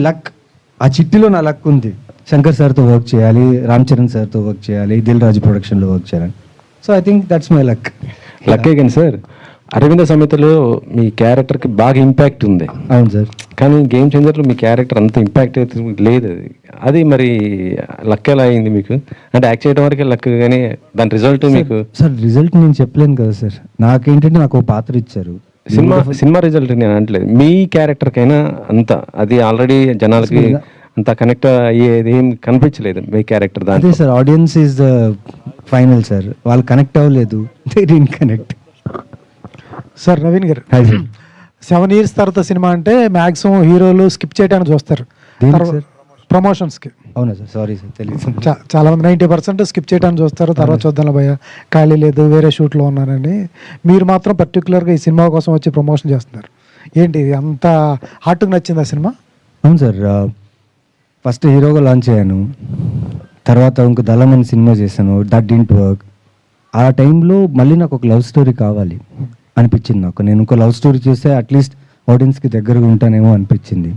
Luck, ఆ చిట్టిలో నా luck ఉంది. శంకర్ సార్తో వర్క్ చేయాలి, రామ్ చరణ్ సార్తో వర్క్ చేయాలి, దిల్ రాజు ప్రొడక్షన్లో వర్క్ చేయాలి. So I think that's my luck. లక్కే కానీ సార్, అరవింద సమేతలో మీ క్యారెక్టర్కి బాగా ఇంపాక్ట్ ఉంది. అవును సార్. కానీ గేమ్ చేంజర్లో మీ క్యారెక్టర్ అంత ఇంపాక్ట్ అయితే లేదు. అది మరి లక్ ఎలా అయింది మీకు? అంటే యాక్ట్ చేయడం వరకే లక్, కానీ దాని రిజల్ట్ మీకు? సార్ రిజల్ట్ నేను చెప్పలేను కదా సార్. నాకేంటంటే నాకు ఒక పాత్ర ఇచ్చారు. సినిమా రిజల్ట్ నేను అనట్లేదు, మీ క్యారెక్టర్కైనా అంత అది ఆల్రెడీ జనాలకి అంత కనెక్ట్ అయ్యేది ఏం కనిపించలేదు మీ క్యారెక్టర్ దాంట్లో. అదే sir, audience is the final sir. వాళ్ళు కనెక్ట్ అవ్వలేదు, they didn't connect. Sir Naveen గారు, 7 years తర్వాత సినిమా అంటే మ్యాక్సిమం హీరోలు స్కిప్ చేయడానికి చూస్తారు ప్రమోషన్స్కి. అవునా సార్? సారీ సార్, తెలియదు. చాలా మంది 90% స్కిప్ చేయడానికి చూస్తారు. తర్వాత చూద్దాం భయ్య, ఖాళీ లేదు, వేరే షూట్లో ఉన్నానని. మీరు మాత్రం పర్టికులర్గా ఈ సినిమా కోసం వచ్చి ప్రమోషన్ చేస్తున్నారు. ఏంటి అంత హార్ట్కి నచ్చింది ఆ సినిమా? అవును సార్, ఫస్ట్ హీరోగా లాంచ్ అయ్యాను, తర్వాత ఇంకో దళం అని సినిమా చేశాను, దట్ డింట్ వర్క్. ఆ టైంలో మళ్ళీ నాకు ఒక లవ్ స్టోరీ కావాలి అనిపించింది నాకు. నేను ఇంకో లవ్ స్టోరీ చేస్తే అట్లీస్ట్ ఆడియన్స్కి దగ్గరగా ఉంటానేమో అనిపించింది.